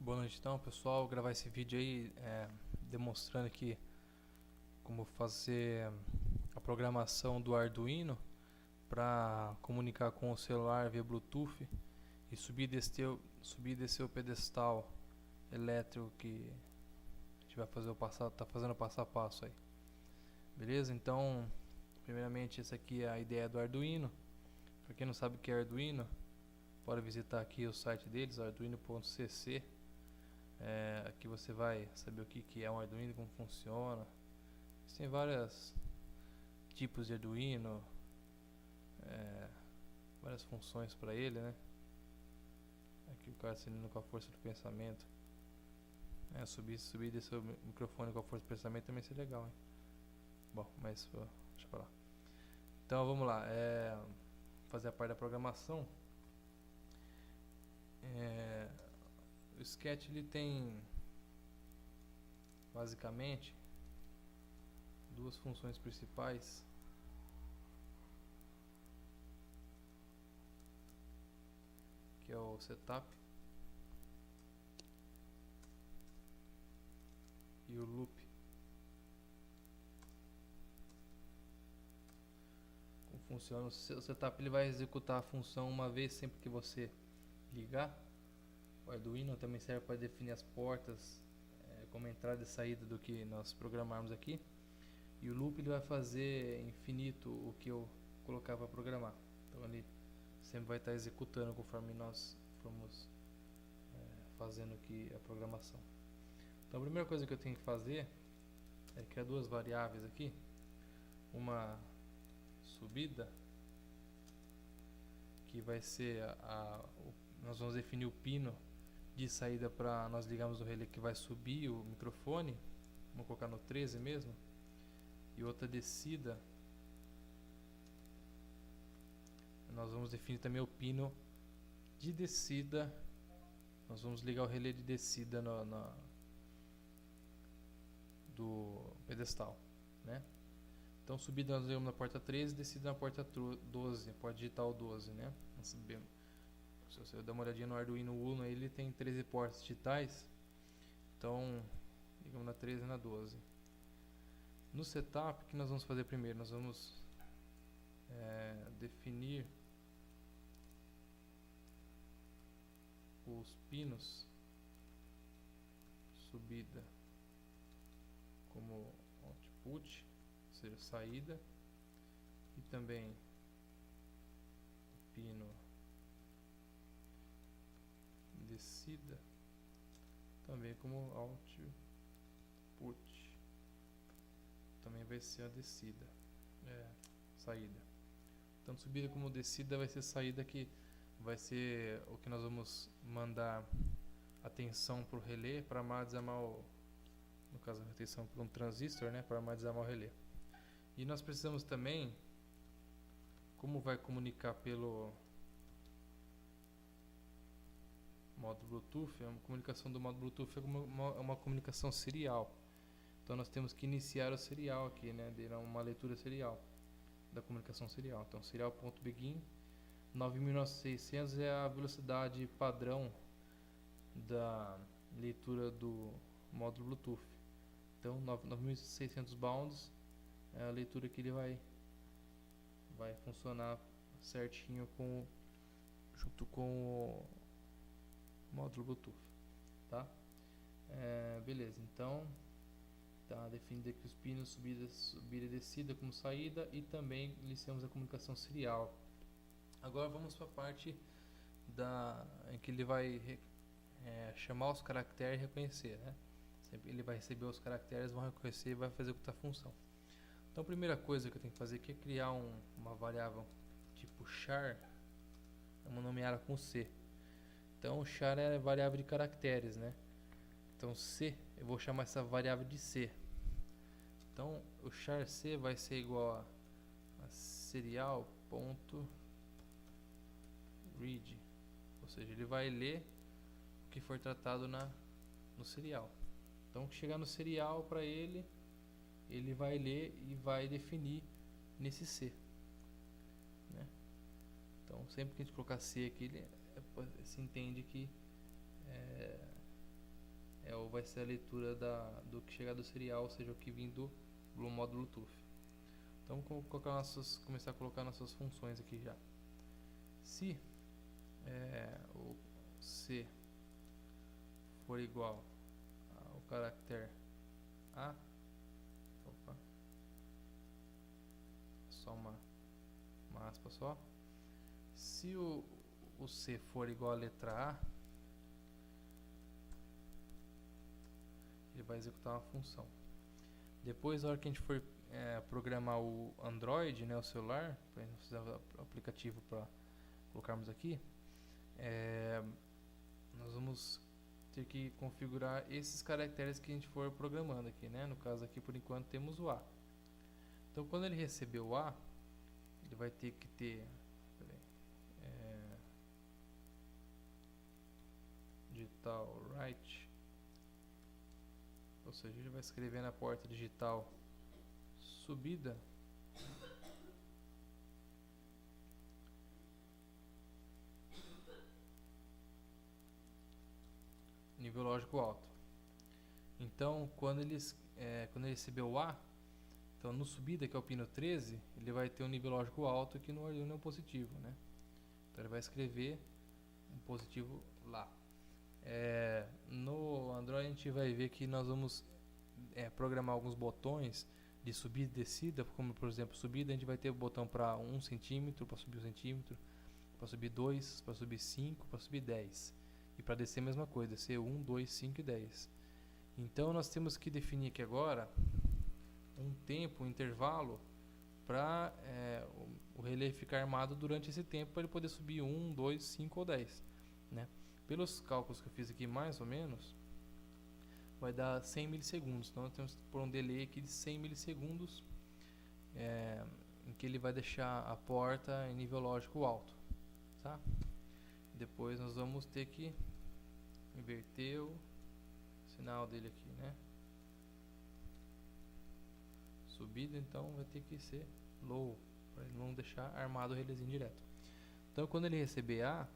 Boa noite então, pessoal. Vou gravar esse vídeo aí demonstrando aqui como fazer a programação do Arduino para comunicar com o celular via Bluetooth e subir e descer o pedestal elétrico que a gente vai fazer tá fazendo o passo a passo aí. Beleza? Então, primeiramente, essa aqui é a ideia do Arduino. Para quem não sabe o que é Arduino, pode visitar aqui o site deles, arduino.cc. Aqui você vai saber o que é um Arduino, como funciona. Tem vários tipos de Arduino, várias funções para ele, né? Aqui o cara assinando com a força do pensamento. Subir e descer o microfone com a força do pensamento também seria legal, hein? Bom, mas deixa pra lá. Então vamos lá, fazer a parte da programação. O Sketch ele tem basicamente duas funções principais, que é o setup e o loop. Como funciona? O setup ele vai executar a função uma vez sempre que você ligar. O Arduino também serve para definir as portas, como entrada e saída do que nós programarmos aqui. E o loop ele vai fazer infinito o que eu colocar para programar. Então ele sempre vai estar executando conforme nós formos fazendo aqui a programação. Então a primeira coisa que eu tenho que fazer é criar duas variáveis aqui. Uma subida, que vai ser nós vamos definir o pino de saída para nós ligarmos o relé que vai subir o microfone. Vamos colocar no 13 mesmo. E outra descida, nós vamos definir também o pino de descida. Nós vamos ligar o relé de descida do pedestal, né? Então subida nós ligamos na porta 13, descida na porta 12, porta digital 12, né? Nós sabemos. Se você der uma olhadinha no Arduino Uno, ele tem 13 portas digitais. Então ligamos na 13 e na 12. No setup, o que nós vamos fazer primeiro? Nós vamos definir os pinos subida como output, ou seja, saída, e também o pino descida também como output, também vai ser a descida, saída. Tanto subida como descida vai ser saída, que vai ser o que nós vamos mandar atenção para o relé para armar e desarmar no caso a atenção para um transistor, né, para armar e desarmar o relé. E nós precisamos também, como vai comunicar pelo modo Bluetooth, a comunicação do modo Bluetooth é uma comunicação serial. Então nós temos que iniciar o serial aqui, né, dar uma leitura serial da comunicação serial. Então serial.begin 9.600 é a velocidade padrão da leitura do módulo Bluetooth. Então 9.600 bounds é a leitura que ele vai funcionar certinho junto com o módulo Bluetooth, tá? Beleza, então tá definido aqui os pinos subida e descida como saída, e também iniciamos a comunicação serial. Agora vamos para a parte em que ele vai chamar os caracteres e reconhecer, né? Ele vai receber os caracteres, vão reconhecer e vai fazer executar a função. Então a primeira coisa que eu tenho que fazer aqui é criar uma variável tipo char, uma nomeada com C. Então o char é a variável de caracteres, né? Então C, eu vou chamar essa variável de C. Então o char C vai ser igual a serial.read, ou seja, ele vai ler o que for tratado no serial. Então chegar no serial para ele vai ler e vai definir nesse C, né? Então sempre que a gente colocar C aqui, se entende que vai ser a leitura do que chegar do serial, ou seja, o que vem do modo Bluetooth. Então vamos começar a colocar nossas funções aqui já. Se o C for igual ao caractere A, opa, só uma aspa só. Se o C for igual à letra A, ele vai executar uma função. Depois, na hora que a gente for programar o Android, né, o celular, para fazer o aplicativo para colocarmos aqui, nós vamos ter que configurar esses caracteres que a gente for programando aqui, né? No caso aqui, por enquanto, temos o A. Então, quando ele receber o A, ele vai ter que ter digital write, ou seja, ele vai escrever na porta digital subida nível lógico alto. Então, quando ele receber o A, então no subida, que é o pino 13, ele vai ter um nível lógico alto, que no Arduino é um positivo, né? Então ele vai escrever um positivo lá. No Android a gente vai ver que nós vamos programar alguns botões de subida e descida, como por exemplo subida, a gente vai ter o botão para 1 centímetro, para subir 1 centímetro, para subir 2, para subir 5, para subir 10. E para descer a mesma coisa, descer 1, 2, 5 e 10. Então nós temos que definir aqui agora um tempo, um intervalo, para o relé ficar armado durante esse tempo, para ele poder subir 1, 2, 5 ou 10. Né? Pelos cálculos que eu fiz aqui, mais ou menos, vai dar 100 milissegundos. Então nós temos que pôr um delay aqui de 100 milissegundos, em que ele vai deixar a porta em nível lógico alto. Tá? Depois nós vamos ter que inverter o sinal dele aqui, né? Subida, então vai ter que ser low, para ele não deixar armado o relézinho direto. Então quando ele receber A,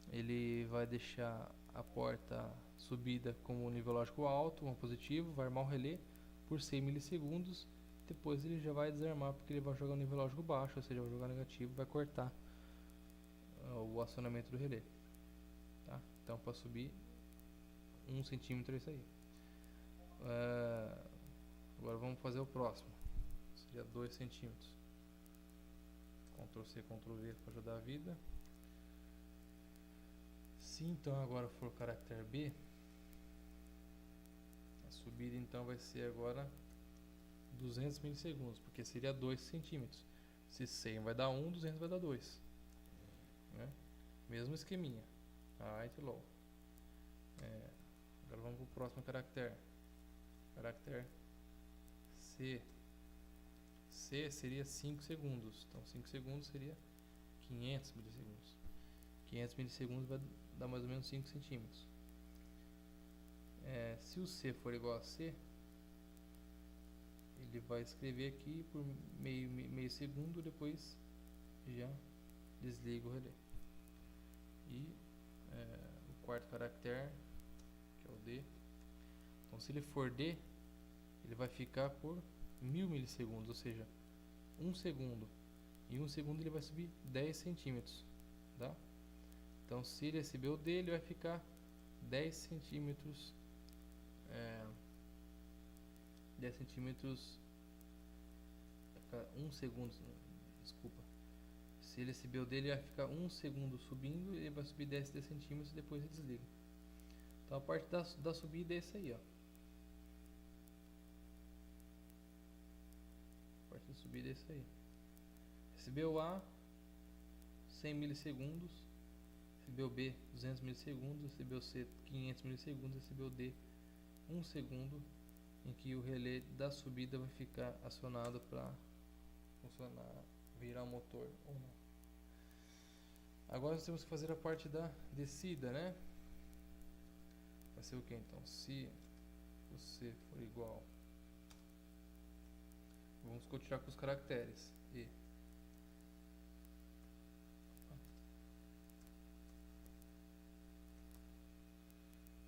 ele vai deixar a porta subida como nível lógico alto, um positivo, vai armar o relé por 100 milissegundos. Depois ele já vai desarmar, porque ele vai jogar o nível lógico baixo, ou seja, vai jogar negativo, vai cortar o acionamento do relé. Tá? Então para subir 1 centímetro é isso aí. Agora vamos fazer o próximo. Seria 2 centímetros. Ctrl C, Ctrl V para ajudar a vida. Se então agora for o caractere B, a subida então vai ser agora 200 milissegundos, porque seria 2 centímetros. Se 100 vai dar 1, 200 vai dar 2. Né? Mesmo esqueminha. Right low. Agora vamos para o próximo caractere. Caractere C. C seria 5 segundos. Então 5 segundos seria 500 milissegundos. 500 milissegundos vai dar mais ou menos 5 centímetros. Se o C for igual a C, ele vai escrever aqui por meio segundo, depois já desliga o relé. E o quarto caractere, que é o D. Então se ele for D, ele vai ficar por 1000 milissegundos, ou seja, 1 segundo. Em 1 segundo ele vai subir 10 centímetros. Tá? Então se ele receber o D, ele vai ficar 10 centímetros. 10 centímetros. 1 segundo. Desculpa. Se ele receber o D, ele vai ficar 1 segundo subindo. Ele vai subir 10 centímetros e depois ele desliga. Então a parte da subida é isso aí, ó. A parte da subida é isso aí. Recebeu A, 100 milissegundos. Recebeu B, 200 milissegundos. Recebeu C, 500 milissegundos. Recebeu D, 1 segundo, em que o relé da subida vai ficar acionado para funcionar, virar o motor ou não. Agora nós temos que fazer a parte da descida, né? Vai ser o que então? Se o C for igual, vamos continuar com os caracteres. E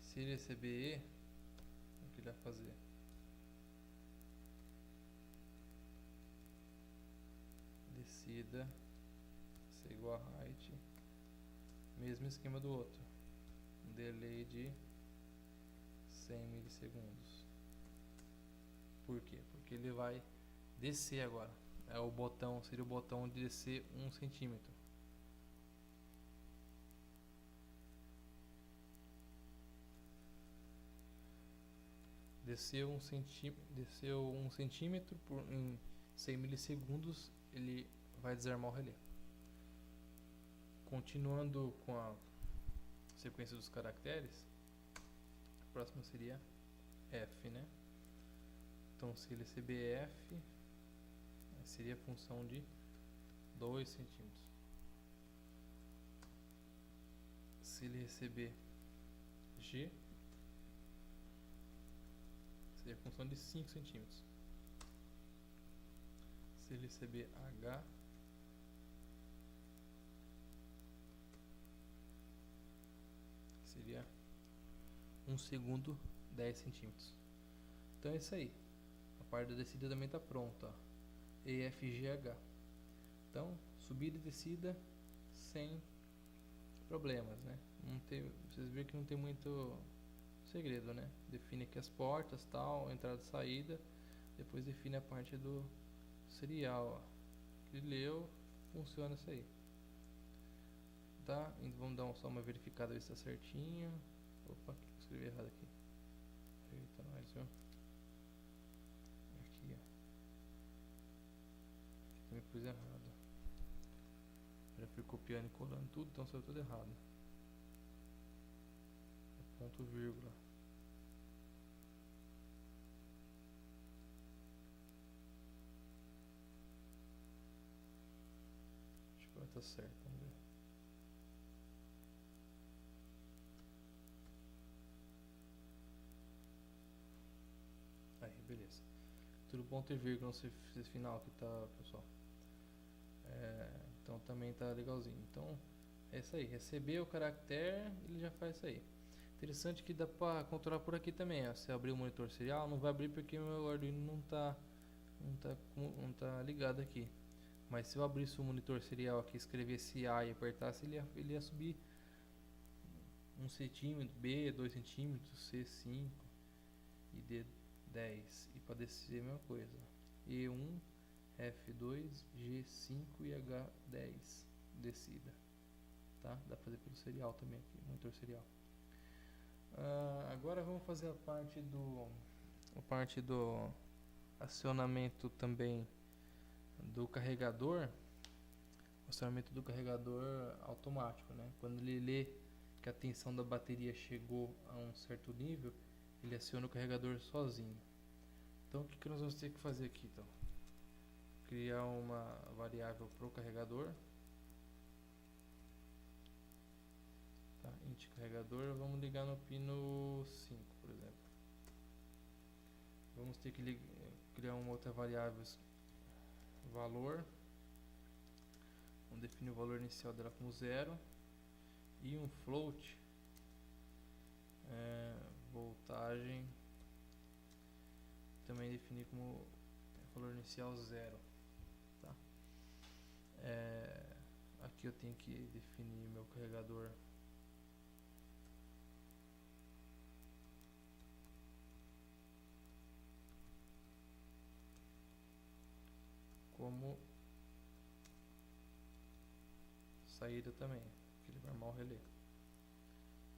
se ele receber E, que ele vai fazer? Descida ser igual a height, mesmo esquema do outro, um delay de 100 milissegundos. Por quê? Porque ele vai descer agora. É o botão, seria o botão de descer 1 centímetro. Desceu 1 centímetro em 100 milissegundos, ele vai desarmar o relé. Continuando com a sequência dos caracteres, a próxima seria F, né? Então, se ele receber F, seria a função de 2 centímetros. Se ele receber G, seria a função de 5 centímetros. Se ele receber H, seria 1 segundo, 10 centímetros. Então é isso aí. A parte da descida também está pronta. Ó. EFGH. Então, subida e descida sem problemas, né? Não tem, vocês viram que não tem muito segredo, né? Define aqui as portas, tal, entrada e saída. Depois define a parte do serial. Ó. Ele leu, funciona isso aí. Tá? Então vamos dar só uma verificada ver se está certinho. Opa, escrevi errado aqui. Eita, nós, viu? Aqui, ó. Aqui também pus errado. Já fui copiando e colando tudo, então saiu tudo errado. É ponto vírgula. Acho que vai estar certo, vamos ver. Aí, beleza. Tudo ponto e vírgula no final que tá, pessoal. Então também tá legalzinho. Então é isso aí. Receber o caractere, ele já faz isso aí. Interessante que dá pra controlar por aqui também. Ó. Se abrir o monitor serial, não vai abrir porque o meu Arduino não tá ligado aqui. Mas se eu abrisse o monitor serial aqui, escrevesse A e apertasse, ele ia subir 1 centímetro, B 2 centímetros, C 5 e D 10. E para descer a mesma coisa. E1, F2, G5 e H10 descida. Tá? Dá para fazer pelo serial também aqui, monitor serial. Agora vamos fazer a parte do acionamento também do carregador. Acionamento do carregador automático, né? Quando ele lê que a tensão da bateria chegou a um certo nível, ele aciona o carregador sozinho. Então o que nós vamos ter que fazer aqui então? Criar uma variável para o carregador. Tá? Int carregador, vamos ligar no pino 5, por exemplo. Vamos ter que criar uma outra variável valor. Vamos definir o valor inicial dela como 0 e um float, voltagem, também definir como valor inicial 0. Tá? Aqui eu tenho que definir meu carregador como saída também, que ele vai armar o relé.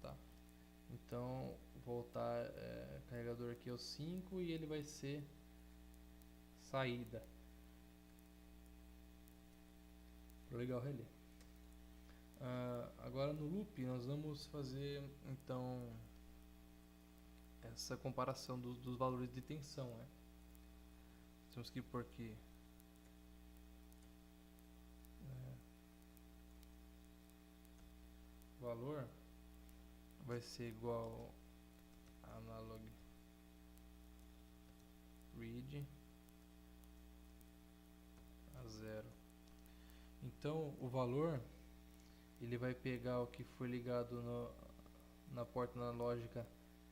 Tá? Então, voltar carregador aqui é o 5 e ele vai ser saída para ligar o relé. Agora no loop nós vamos fazer então essa comparação dos valores de tensão, né? Temos que pôr aqui valor vai ser igual a analog read a 0. Então o valor ele vai pegar o que foi ligado na porta analógica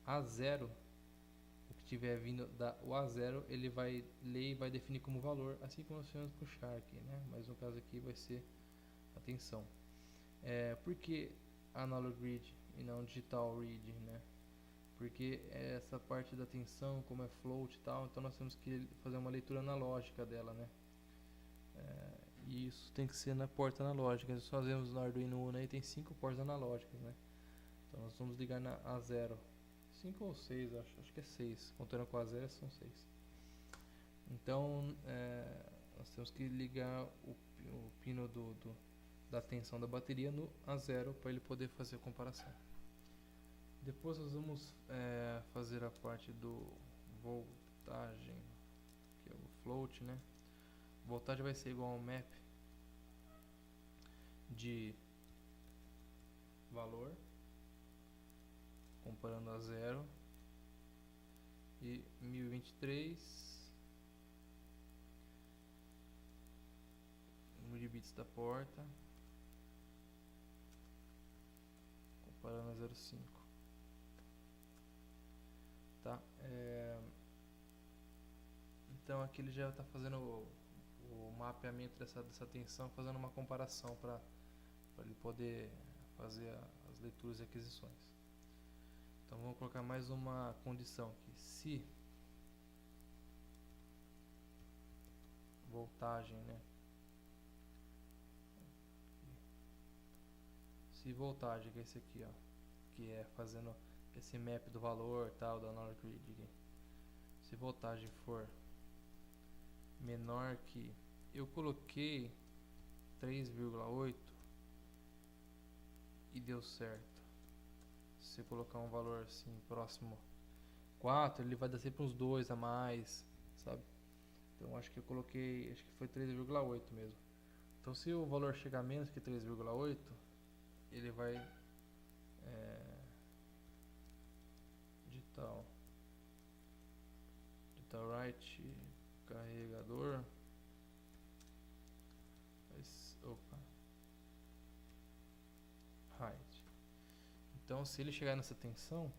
A0, o estiver vindo o A0, ele vai ler e vai definir como valor, assim como nós fizemos com o char aqui, né? Mas no caso aqui vai ser a tensão. Por que analog read e não digital read, né? Porque essa parte da tensão, como é float e tal, então nós temos que fazer uma leitura analógica dela, né? E isso tem que ser na porta analógica. Nós fazemos no Arduino Uno aí, tem 5 portas analógicas, né? Então nós vamos ligar na A0. 5 ou 6, acho que é 6. Contando com a 0 são 6. Então nós temos que ligar o pino da tensão da bateria no A0 para ele poder fazer a comparação. Depois nós vamos fazer a parte do voltagem, que é o float, né? Voltagem vai ser igual ao map de valor comparando a 0 e 1023 número de bits da porta comparando a 0,5, tá? Então aqui ele já está fazendo o mapeamento dessa tensão, fazendo uma comparação para ele poder fazer as leituras e aquisições. Então vamos colocar mais uma condição aqui: se voltagem, né? Se voltagem, que é esse aqui, ó, que é fazendo esse map do valor tal da analog read aqui. Se voltagem for menor que, eu coloquei 3,8 e deu certo. Se você colocar um valor assim próximo 4, ele vai dar sempre uns 2 a mais, sabe? Então acho que eu coloquei, acho que foi 3,8 mesmo. Então se o valor chegar a menos que 3,8, ele vai digital write carregador. Opa, hide. Então se ele chegar nessa tensão,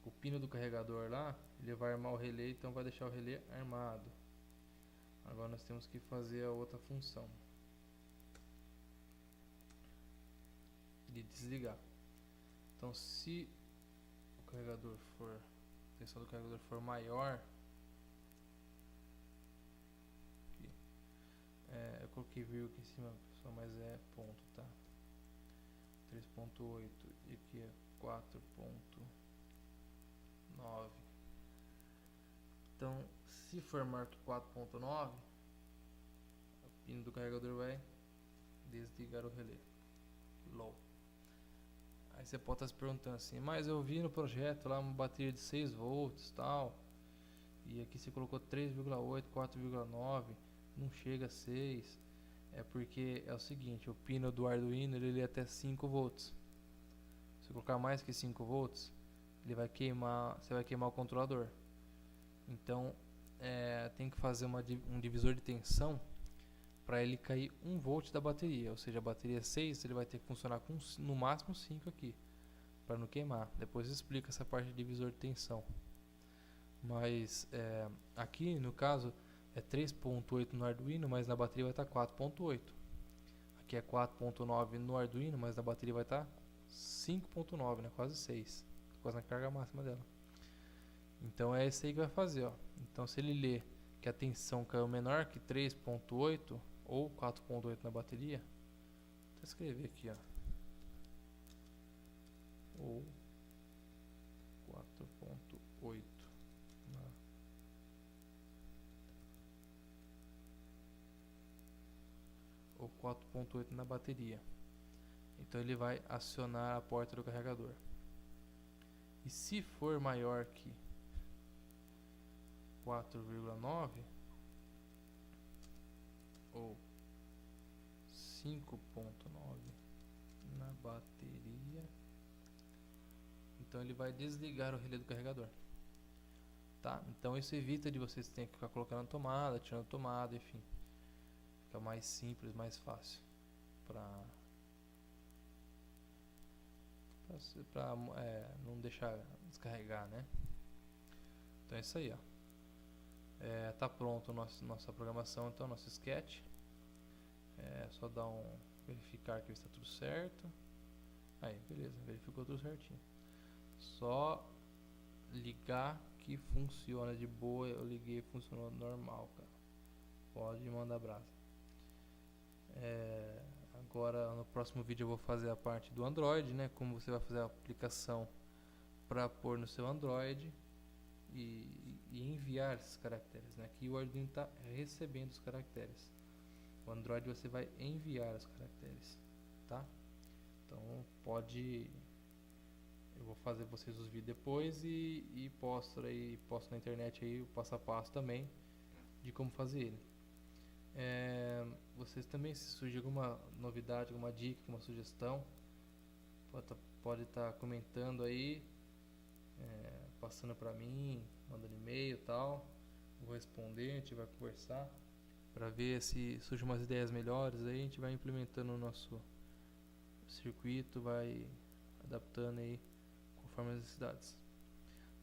o pino do carregador lá, ele vai armar o relé, então vai deixar o relé armado. Agora nós temos que fazer a outra função de desligar. Então se o carregador for, a tensão do carregador for maior, aqui, eu coloquei vírgula aqui em cima, pessoal, mas é ponto, tá? 3.8 e aqui é 4.9. Então se for maior que 4.9, o pino do carregador vai desligar o relé low. Aí você pode estar se perguntando assim: mas eu vi no projeto lá uma bateria de 6 volts tal, e aqui você colocou 3,8, 4,9, não chega a 6. É porque é o seguinte: o pino do Arduino ele é até 5 volts. Se colocar mais que 5 volts, ele vai queimar, você vai queimar o controlador. Então tem que fazer um divisor de tensão para ele cair 1 volt da bateria, ou seja, a bateria 6, ele vai ter que funcionar com no máximo 5 aqui, para não queimar. Depois explica essa parte de divisor de tensão. Mas aqui no caso é 3.8 no Arduino, mas na bateria vai estar 4.8. Aqui é 4.9 no Arduino, mas na bateria vai estar 5.9, né? Quase 6, quase na carga máxima dela. Então é esse aí que vai fazer, ó. Então se ele ler que a tensão caiu menor que 3.8 ou 4.8 na bateria, vou escrever aqui, ó, ou 4.8 ou 4.8 na bateria. Então ele vai acionar a porta do carregador. E se for maior que 4,9 ou 5.9 na bateria, então ele vai desligar o relé do carregador, tá? Então isso evita de vocês terem que ficar colocando a tomada, tirando a tomada, enfim, fica mais simples, mais fácil para não deixar descarregar, né? Então é isso aí, ó. Tá pronto nossa programação, então nosso sketch. É só dar verificar que está tudo certo. Aí, beleza, verificou tudo certinho. Só ligar que funciona de boa. Eu liguei e funcionou normal, cara. Pode mandar brasa. Agora no próximo vídeo eu vou fazer a parte do Android, né? Como você vai fazer a aplicação para pôr no seu Android e enviar esses caracteres, né? Aqui o Arduino está recebendo os caracteres. O Android você vai enviar os caracteres, tá? Então eu vou fazer vocês os vídeos depois e posto na internet aí o passo a passo também de como fazer ele. Vocês também, se surgir alguma novidade, alguma dica, alguma sugestão, pode estar comentando aí, passando para mim, mandando e-mail e tal. Vou responder, a gente vai conversar para ver se surgem umas ideias melhores. Aí a gente vai implementando o nosso circuito, vai adaptando aí conforme as necessidades.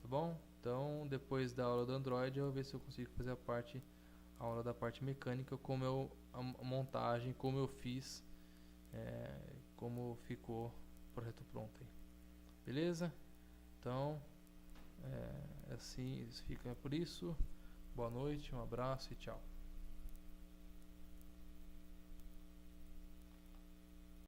Tá bom? Então, depois da aula do Android, eu vou ver se eu consigo fazer a aula da parte mecânica, a montagem, como eu fiz, como ficou o projeto pronto aí. Beleza? Então, assim fica por isso. Boa noite, um abraço e tchau.